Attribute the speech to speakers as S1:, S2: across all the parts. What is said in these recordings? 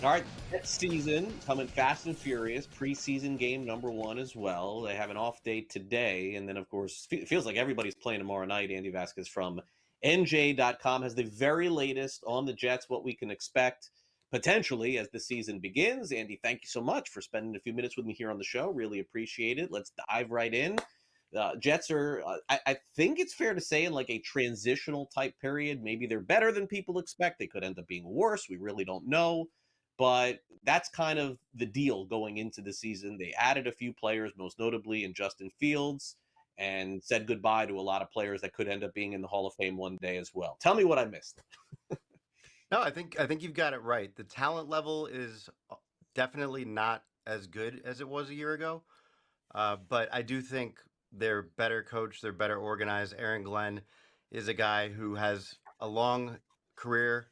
S1: All right, next season coming fast and furious. Preseason game number one as well. They have an off day today, and then of course it feels like everybody's playing tomorrow night. Andy Vasquez from NJ.com has the very latest on the Jets, what we can expect potentially as the season begins. Andy, thank you so much for spending a few minutes with me here on the show. Really appreciate it. Let's dive right in. Jets are, I think it's fair to say, in like a transitional type period. Maybe they're better than people expect. They could end up being worse. We really don't know. But that's kind of the deal going into the season. They added a few players, most notably in Justin Fields, and said goodbye to a lot of players that could end up being in the Hall of Fame one day as well. Tell me what I missed.
S2: No, I think you've got it right. The talent level is definitely not as good as it was a year ago, but I do think they're better coached, they're better organized. Aaron Glenn is a guy who has a long career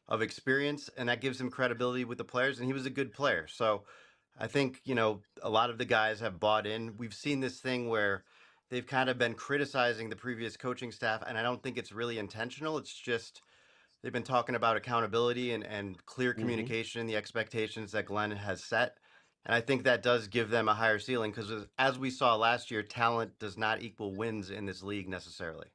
S2: of experience, and that gives him credibility with the players. And he was a good player, so I think a lot of the guys have bought in. We've seen this thing where they've kind of been criticizing the previous coaching staff, and I don't think it's really intentional. It's just they've been talking about accountability and clear
S1: Hmm.
S2: communication, the expectations that Glenn has set. And I think that does give them a higher ceiling because, as we saw last year, talent does not equal wins in this league necessarily.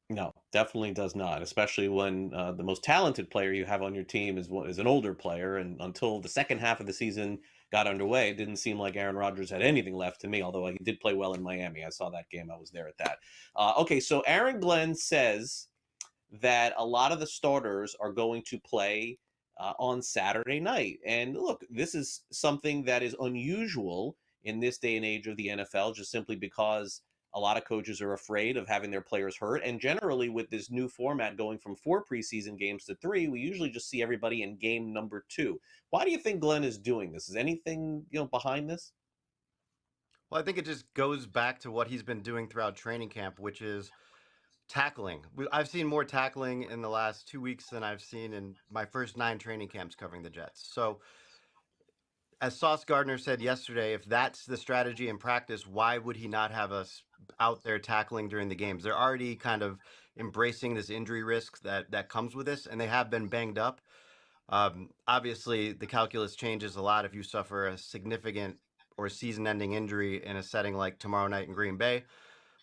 S1: No, definitely does not, especially when the most talented player you have on your team is an older player. And until the second half of the season got underway, it didn't seem like Aaron Rodgers had anything left to me, although he did play well in Miami. I saw that game. I was there at that. Okay, so Aaron Glenn says that a lot of the starters are going to play on Saturday night. And look, this is something that is unusual in this day and age of the NFL, just simply because a lot of coaches are afraid of having their players hurt. And generally, with this new format going from 4 preseason games to 3, we usually just see everybody in game number 2. Why do you think Glenn is doing this? Is anything behind this?
S2: Well, I think it just goes back to what he's been doing throughout training camp, which is tackling. I've seen more tackling in the last 2 weeks than I've seen in my first 9 training camps covering the Jets. So as Sauce Gardner said yesterday, if that's the strategy in practice, why would he not have us out there tackling during the games? They're already kind of embracing this injury risk that comes with this, and they have been banged up. Obviously, the calculus changes a lot if you suffer a significant or season-ending injury in a setting like tomorrow night in Green Bay.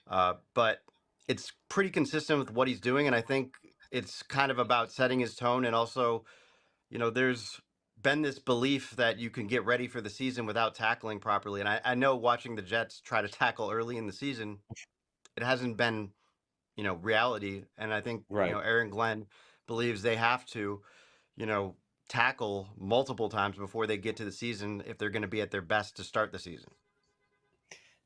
S2: But it's pretty consistent with what he's doing, and I think it's kind of about setting his tone and also there's been this belief that you can get ready for the season without tackling properly. And I know watching the Jets try to tackle early in the season, it hasn't been, reality. And I think,
S1: Right.
S2: Aaron Glenn believes they have to, you know, tackle multiple times before they get to the season if they're going to be at their best to start the season.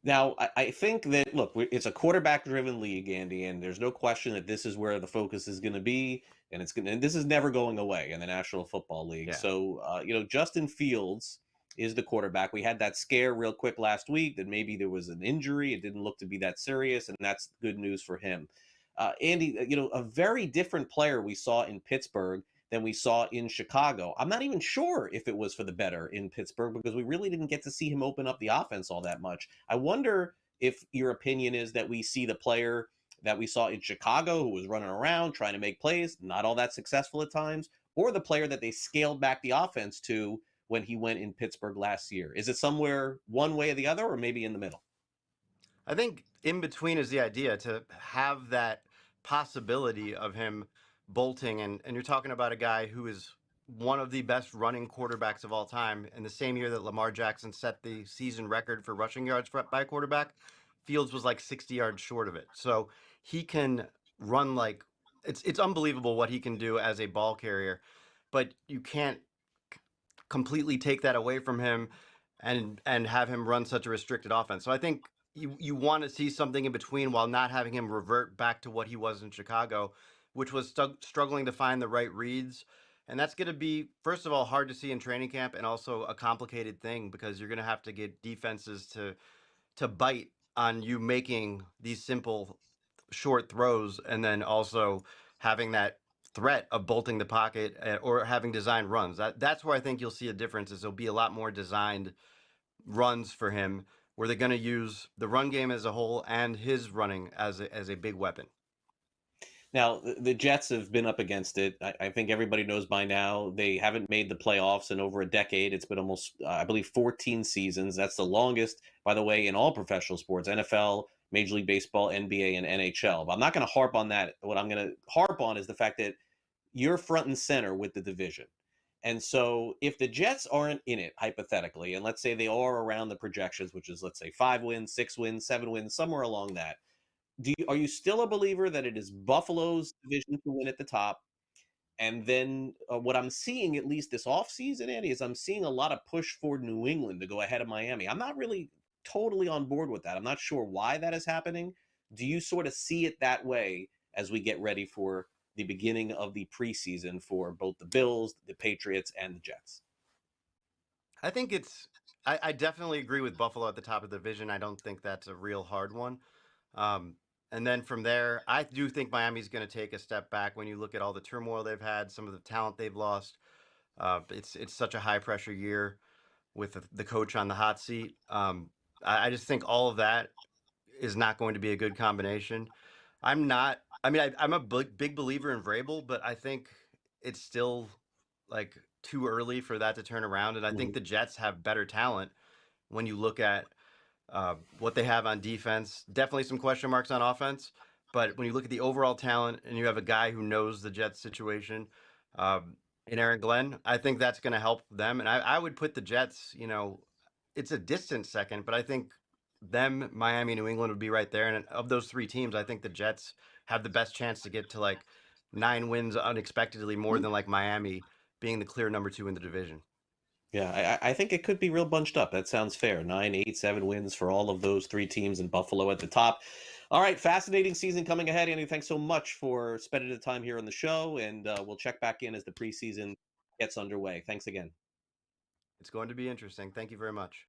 S1: Now, I think that look, it's a quarterback-driven league, Andy, and there's no question that this is where the focus is going to be, and and this is never going away in the National Football League.
S2: Yeah.
S1: So, Justin Fields is the quarterback. We had that scare real quick last week that maybe there was an injury. It didn't look to be that serious, and that's good news for him. Andy, a very different player we saw in Pittsburgh than we saw in Chicago. I'm not even sure if it was for the better in Pittsburgh because we really didn't get to see him open up the offense all that much. I wonder if your opinion is that we see the player that we saw in Chicago who was running around trying to make plays, not all that successful at times, or the player that they scaled back the offense to when he went in Pittsburgh last year. Is it somewhere one way or the other, or maybe in the middle?
S2: I think in between is the idea to have that possibility of him bolting. And you're talking about a guy who is one of the best running quarterbacks of all time. In the same year that Lamar Jackson set the season record for rushing yards by a quarterback, Fields was like 60 yards short of it. So he can run like it's unbelievable what he can do as a ball carrier, but you can't completely take that away from him and have him run such a restricted offense. So I think you want to see something in between while not having him revert back to what he was in Chicago, which was struggling to find the right reads. And that's going to be, first of all, hard to see in training camp and also a complicated thing because you're going to have to get defenses to bite on you making these simple short throws and then also having that threat of bolting the pocket or having designed runs. That's where I think you'll see a difference is there'll be a lot more designed runs for him where they're going to use the run game as a whole and his running as a big weapon.
S1: Now, the Jets have been up against it. I think everybody knows by now they haven't made the playoffs in over a decade. It's been almost, I believe, 14 seasons. That's the longest, by the way, in all professional sports: NFL, Major League Baseball, NBA, and NHL. But I'm not going to harp on that. What I'm going to harp on is the fact that you're front and center with the division. And so, if the Jets aren't in it, hypothetically, and let's say they are around the projections, which is, let's say, 5 wins, 6 wins, 7 wins, somewhere along that, are you still a believer that it is Buffalo's division to win at the top? And then what I'm seeing, at least this offseason, Andy, is I'm seeing a lot of push for New England to go ahead of Miami. I'm not really totally on board with that. I'm not sure why that is happening. Do you sort of see it that way as we get ready for the beginning of the preseason for both the Bills, the Patriots, and the Jets?
S2: I think I definitely agree with Buffalo at the top of the division. I don't think that's a real hard one. Um, and then from there, I do think Miami's going to take a step back when you look at all the turmoil they've had, some of the talent they've lost. It's such a high pressure year with the coach on the hot seat. I just think all of that is not going to be a good combination. I'm not. I mean, I'm a big believer in Vrabel, but I think it's still like too early for that to turn around. And I think
S1: Mhm.
S2: the Jets have better talent when you look at what they have on defense. Definitely some question marks on offense, but when you look at the overall talent and you have a guy who knows the Jets situation in Aaron Glenn, I think that's going to help them. And I would put the Jets, it's a distant second, but I think them, Miami, New England would be right there. And of those three teams, I think the Jets have the best chance to get to like 9 wins unexpectedly more than like Miami being the clear number two in the division.
S1: Yeah, I think it could be real bunched up. That sounds fair. 9, 8, 7 wins for all of those three teams in Buffalo at the top. All right, fascinating season coming ahead. Andy, thanks so much for spending the time here on the show, and we'll check back in as the preseason gets underway. Thanks again.
S2: It's going to be interesting. Thank you very much.